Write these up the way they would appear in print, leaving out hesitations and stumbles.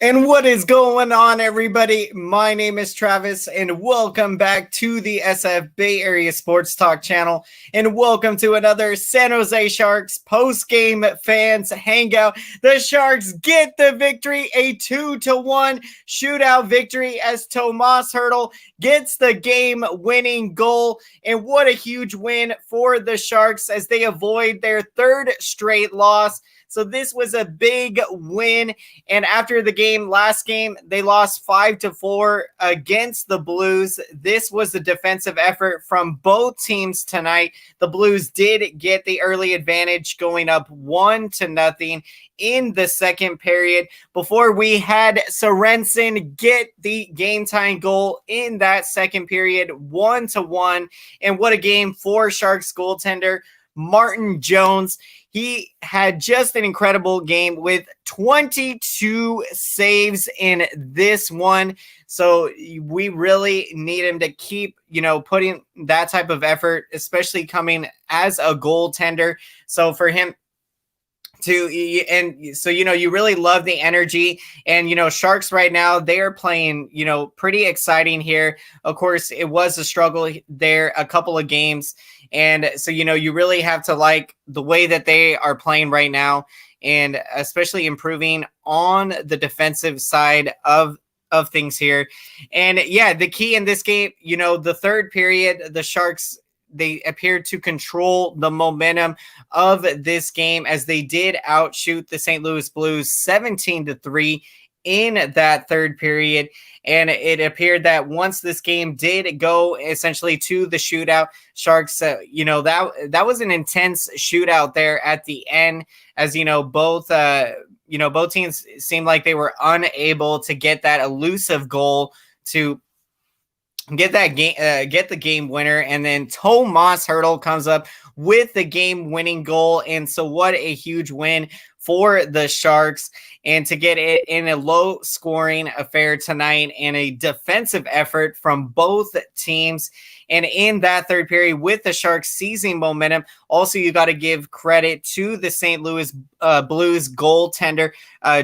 And what is going on, everybody? My name is Travis, and welcome back to the SF Bay Area Sports Talk channel. And welcome to another San Jose Sharks post-game fans hangout. The Sharks get the victory, a 2-1 shootout victory as Tomas Hertl gets the game-winning goal. And what a huge win for the Sharks as they avoid their third straight loss. So this was a big win. And after the game, last game, they lost 5-4 against the Blues. This was a defensive effort from both teams tonight. The Blues did get the early advantage, going up 1-0 in the second period before we had Sorensen get the game-tying goal in that second period, 1-1. And what a game for Sharks goaltender Martin Jones. He had just an incredible game with 22 saves in this one. So we really need him to keep, putting that type of effort, especially coming as a goaltender. So for him you really love the energy. And Sharks right now, they are playing pretty exciting here. Of course, it was a struggle there a couple of games, and so you really have to like the way that they are playing right now, and especially improving on the defensive side of things here. And yeah, the key in this game, the third period, the Sharks, they appeared to control the momentum of this game as they did outshoot the St. Louis Blues 17-3 in that third period. And it appeared that once this game did go essentially to the shootout, Sharks, that was an intense shootout there at the end, as both teams seemed like they were unable to get that elusive goal to get the game winner. And then Tomas Hertl comes up with the game-winning goal. And so what a huge win for the Sharks, and to get it in a low-scoring affair tonight and a defensive effort from both teams. And in that third period, with the Sharks seizing momentum, also you got to give credit to the St. Louis Blues goaltender,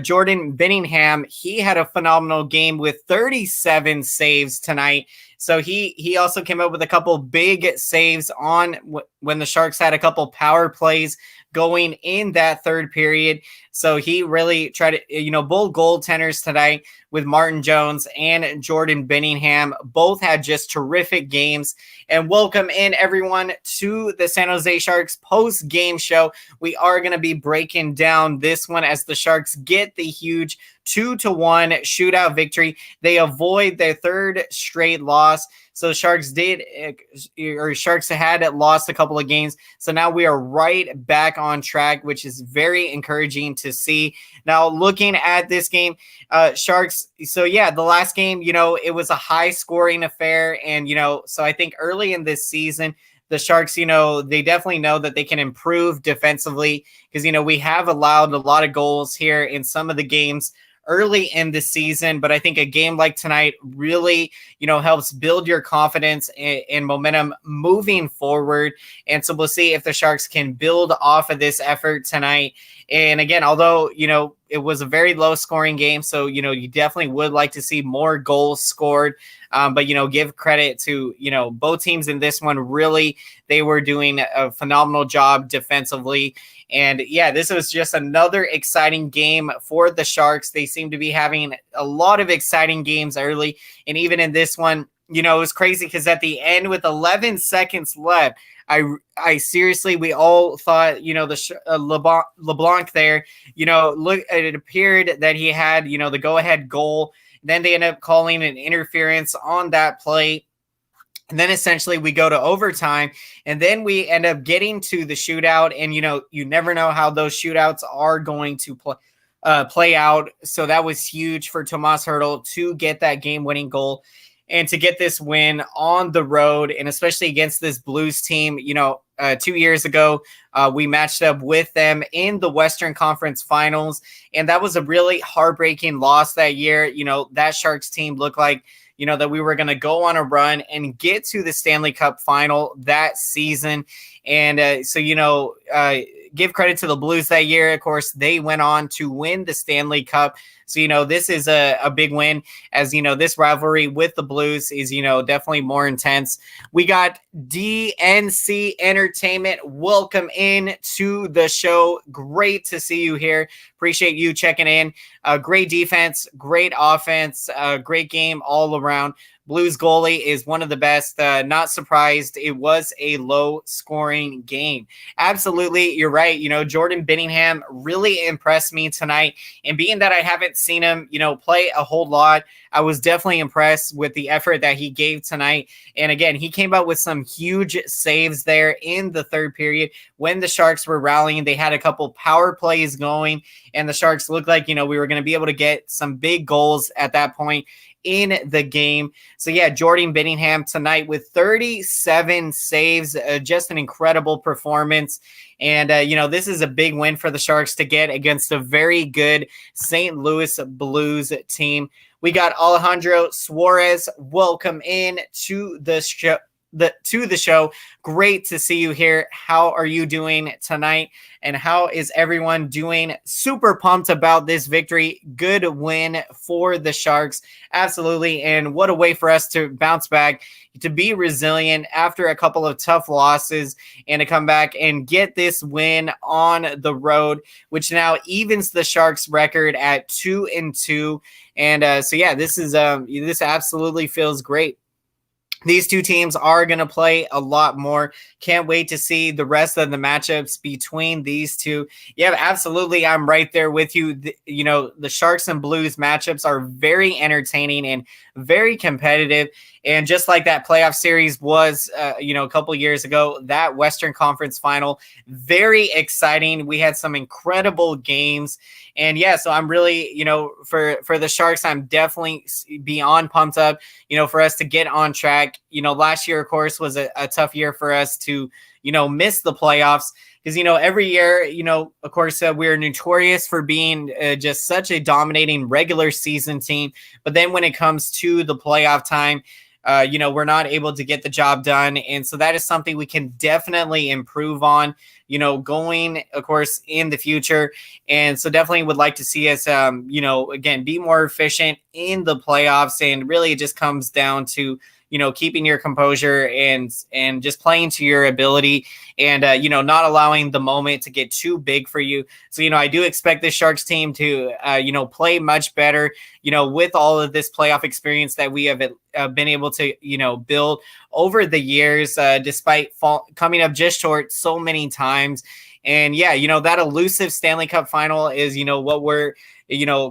Jordan Binningham. He had a phenomenal game with 37 saves tonight. So he also came up with a couple big saves on when the Sharks had a couple power plays going in that third period. So he really tried to, both goaltenders tonight with Martin Jones and Jordan Binningham both had just terrific games. And welcome in everyone to the San Jose Sharks post-game show. We are going to be breaking down this one as the Sharks get the huge 2-1 shootout victory. They avoid their third straight loss. So Sharks had lost a couple of games. So now we are right back on track, which is very encouraging to see. Now looking at this game, Sharks. So yeah, the last game, it was a high scoring affair. And, so I think early in this season, the Sharks, they definitely know that they can improve defensively because, we have allowed a lot of goals here in some of the games early in the season. But I think a game like tonight really, helps build your confidence and momentum moving forward. And so we'll see if the Sharks can build off of this effort tonight. And again, although, it was a very low scoring game, so, you definitely would like to see more goals scored. But, give credit to, both teams in this one. Really, they were doing a phenomenal job defensively. And yeah, this was just another exciting game for the Sharks. They seem to be having a lot of exciting games early. And even in this one, it was crazy because at the end with 11 seconds left, I seriously, we all thought, the LeBlanc there, it appeared that he had, the go-ahead goal. Then they end up calling an interference on that play. And then essentially we go to overtime, and then we end up getting to the shootout. And, you never know how those shootouts are going to play out. So that was huge for Tomas Hertl to get that game-winning goal and to get this win on the road, and especially against this Blues team. 2 years ago, we matched up with them in the Western Conference Finals, and that was a really heartbreaking loss that year. That Sharks team looked like, that we were going to go on a run and get to the Stanley Cup final that season. And give credit to the Blues that year. Of course, they went on to win the Stanley Cup. So, this is a big win, as, this rivalry with the Blues is, definitely more intense. We got DNC Entertainment. Welcome in to the show. Great to see you here. Appreciate you checking in. Great defense, great offense, great game all around. Blues goalie is one of the best. Not surprised. It was a low-scoring game. Absolutely, you're right. Jordan Binningham really impressed me tonight. And being that I haven't seen him, play a whole lot, I was definitely impressed with the effort that he gave tonight. And again, he came out with some huge saves there in the third period when the Sharks were rallying. They had a couple power plays going, and the Sharks looked like, we were going to be able to get some big goals at that point in the game. So yeah, Jordan Binningham tonight with 37 saves, just an incredible performance. And, this is a big win for the Sharks to get against a very good St. Louis Blues team. We got Alejandro Suarez. Welcome in to the show. Great to see you here. How are you doing tonight? And how is everyone doing? Super pumped about this victory. Good win for the Sharks. Absolutely. And what a way for us to bounce back, to be resilient after a couple of tough losses, and to come back and get this win on the road, which now evens the Sharks record at 2-2. And so yeah, this absolutely feels great. These two teams are going to play a lot more. Can't wait to see the rest of the matchups between these two. Yeah, absolutely. I'm right there with you. The Sharks and Blues matchups are very entertaining and very competitive. And just like that playoff series was, a couple years ago, that Western Conference final, very exciting. We had some incredible games. And yeah, so I'm really, for the Sharks, I'm definitely beyond pumped up, for us to get on track. Last year, of course, was a tough year for us to, miss the playoffs. Because, every year, of course, we're notorious for being just such a dominating regular season team. But then when it comes to the playoff time, we're not able to get the job done. And so that is something we can definitely improve on, going, of course, in the future. And so definitely would like to see us, again, be more efficient in the playoffs. And really it just comes down to, keeping your composure and just playing to your ability and, not allowing the moment to get too big for you. So, I do expect this Sharks team to, play much better, with all of this playoff experience that we have been able to, build over the years, despite coming up just short so many times. And yeah, that elusive Stanley Cup final is, what we're,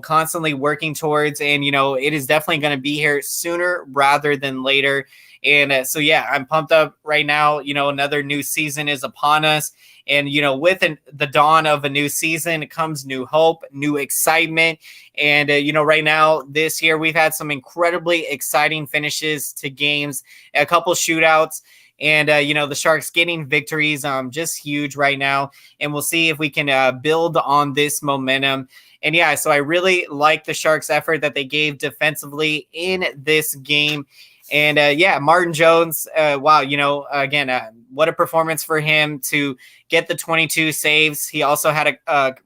constantly working towards. And, it is definitely going to be here sooner rather than later. And so, yeah, I'm pumped up right now. Another new season is upon us. And, with the dawn of a new season comes new hope, new excitement. And, right now this year, we've had some incredibly exciting finishes to games, a couple shootouts. And, the Sharks getting victories, just huge right now. And we'll see if we can build on this momentum. And yeah, so I really like the Sharks' effort that they gave defensively in this game. And yeah, Martin Jones, wow, again, what a performance for him to get the 22 saves. He also had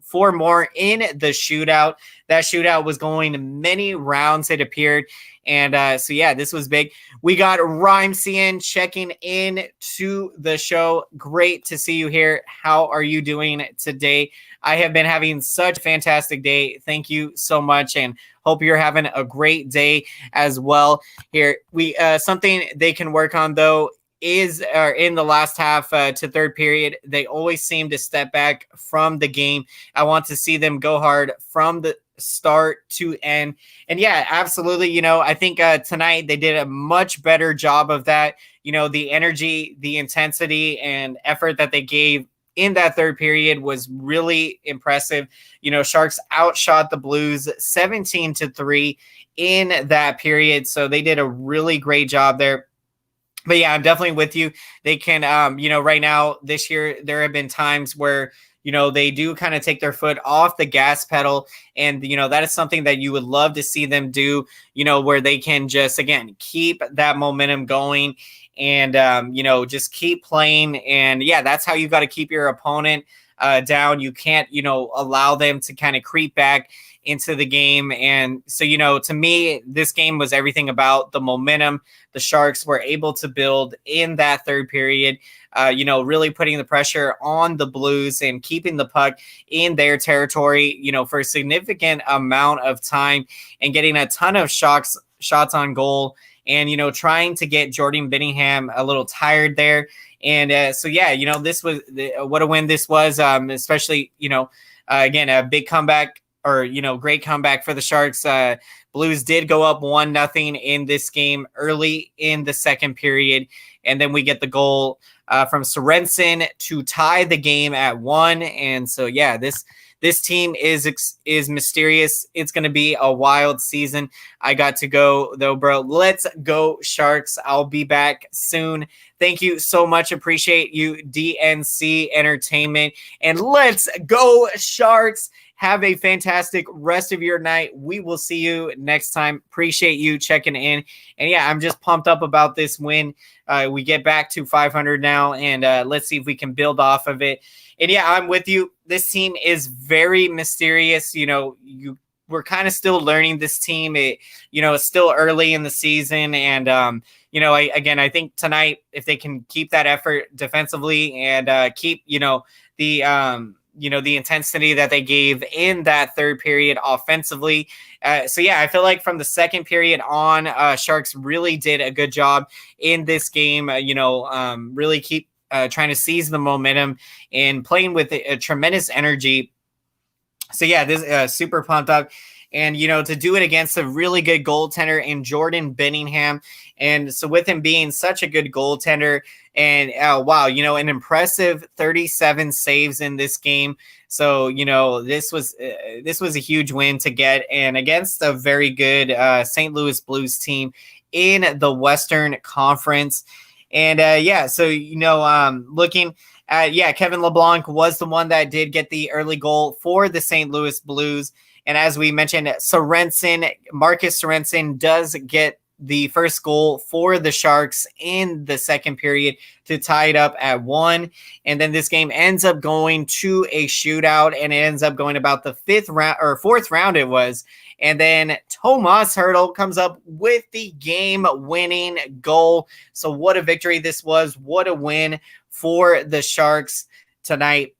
4 more in the shootout. That shootout was going many rounds, it appeared. And so, yeah, this was big. We got Rhymesian checking in to the show. Great to see you here. How are you doing today? I have been having such a fantastic day. Thank you so much, and hope you're having a great day as well. Here, we something they can work on, though, is in the last half to third period, they always seem to step back from the game. I want to see them go hard from the start to end. And yeah, absolutely. I think tonight they did a much better job of that. The energy, the intensity and effort that they gave in that third period was really impressive. Sharks outshot the Blues 17-3 in that period. So they did a really great job there. But yeah, I'm definitely with you. They can, right now this year, there have been times where, they do kind of take their foot off the gas pedal. And, that is something that you would love to see them do, where they can just, again, keep that momentum going and, just keep playing. And yeah, that's how you got to keep your opponent down. You can't, allow them to kind of creep back into the game. And so, to me, this game was everything about the momentum the Sharks were able to build in that third period, really putting the pressure on the Blues and keeping the puck in their territory, for a significant amount of time and getting a ton of shots on goal and, trying to get Jordan Binningham a little tired there. And this was what a win this was, especially, again, a big comeback or, great comeback for the Sharks. Blues did go up 1-0 in this game early in the second period. And then we get the goal from Sorensen to tie the game at 1. And so, this team is mysterious. It's going to be a wild season. I got to go, though, bro. Let's go, Sharks. I'll be back soon. Thank you so much. Appreciate you, DNC Entertainment. And let's go, Sharks. Have a fantastic rest of your night. We will see you next time. Appreciate you checking in. And I'm just pumped up about this win. We get back to 500 now, and let's see if we can build off of it. And I'm with you. This team is very mysterious. We're kind of still learning this team. It's still early in the season. And, I think tonight, if they can keep that effort defensively and keep, the intensity that they gave in that third period offensively. I feel like from the second period on, Sharks really did a good job in this game, really keep trying to seize the momentum and playing with a tremendous energy. So this super pumped up. And, to do it against a really good goaltender in Jordan Binningham. And so with him being such a good goaltender and, an impressive 37 saves in this game. So, this was a huge win to get, and against a very good St. Louis Blues team in the Western Conference. And, looking at, Kevin LeBlanc was the one that did get the early goal for the St. Louis Blues. And as we mentioned, Marcus Sorensen does get the first goal for the Sharks in the second period to tie it up at 1. And then this game ends up going to a shootout, and it ends up going about the fourth round it was. And then Tomas Hertl comes up with the game-winning goal. So what a victory this was. What a win for the Sharks tonight.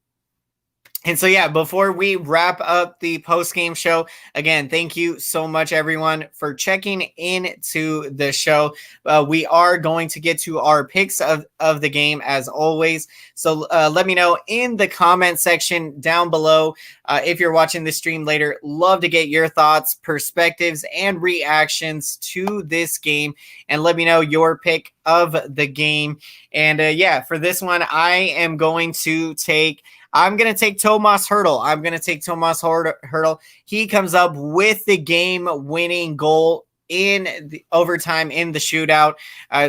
And so, before we wrap up the post-game show, again, thank you so much, everyone, for checking into the show. We are going to get to our picks of the game, as always. So let me know in the comment section down below. If you're watching this stream later, love to get your thoughts, perspectives, and reactions to this game. And let me know your pick of the game. And, for this one, I'm going to take Tomas Hertl. Hertl. He comes up with the game-winning goal in the overtime in the shootout.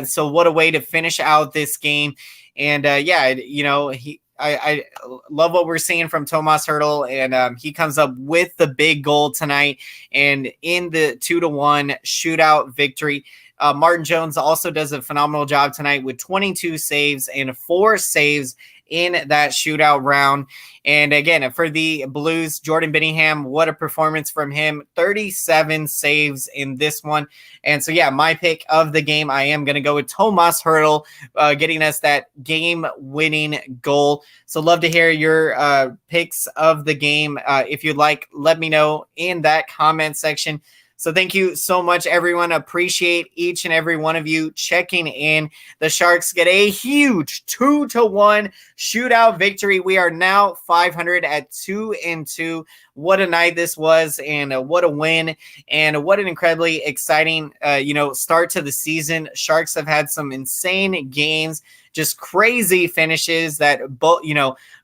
So what a way to finish out this game. And I love what we're seeing from Tomas Hertl, and he comes up with the big goal tonight and in the 2-1 shootout victory. Martin Jones also does a phenomenal job tonight with 22 saves and 4 saves in that shootout round. And again, for the Blues, Jordan Binningham, what a performance from him. 37 saves in this one. And so, my pick of the game, I am going to go with Tomas Hertl, getting us that game-winning goal. So love to hear your picks of the game. If you'd like, let me know in that comment section. So thank you so much, everyone. Appreciate each and every one of you checking in. The Sharks get a huge 2-1 shootout victory. We are now 500 at 2-2. What a night this was, and what a win, and what an incredibly exciting, start to the season. Sharks have had some insane games, just crazy finishes that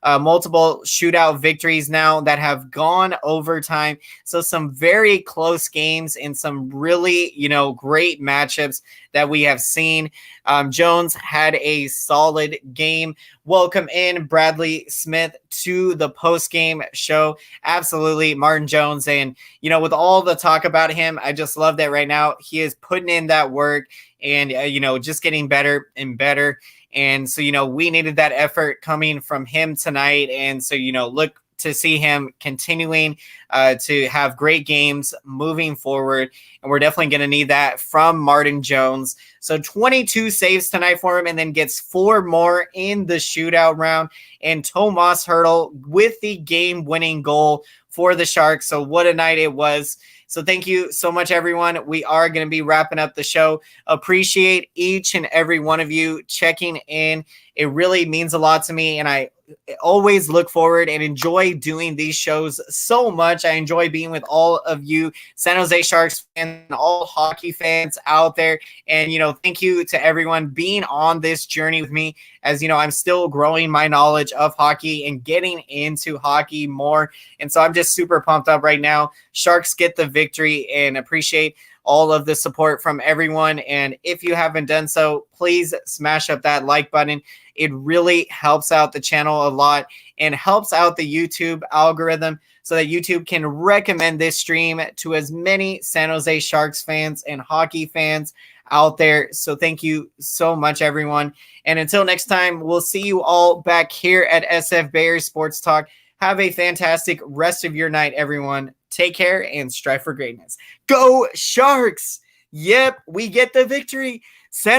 multiple shootout victories now that have gone overtime. So some very close games and some really, great matchups that we have seen. Jones had a solid game. Welcome in Bradley Smith to the post-game show. Absolutely, Martin Jones. And, with all the talk about him, I just love that right now he is putting in that work and, just getting better and better. And so, we needed that effort coming from him tonight. And so, look to see him continuing to have great games moving forward. And we're definitely going to need that from Martin Jones. So 22 saves tonight for him, and then gets 4 more in the shootout round. And Tomas Hertl with the game-winning goal for the Sharks. So what a night it was. So thank you so much, everyone. We are going to be wrapping up the show. Appreciate each and every one of you checking in. It really means a lot to me, and I always look forward and enjoy doing these shows so much. I enjoy being with all of you San Jose Sharks fans and all hockey fans out there. And, thank you to everyone being on this journey with me as, I'm still growing my knowledge of hockey and getting into hockey more. And so I'm just super pumped up right now. Sharks get the victory, and appreciate all of the support from everyone. And if you haven't done so, please smash up that like button. It really helps out the channel a lot and helps out the YouTube algorithm so that YouTube can recommend this stream to as many San Jose Sharks fans and hockey fans out there. So thank you so much, everyone. And until next time, we'll see you all back here at SF Bears Sports Talk. Have a fantastic rest of your night, everyone. Take care and strive for greatness. Go Sharks! Yep, we get the victory. San Jose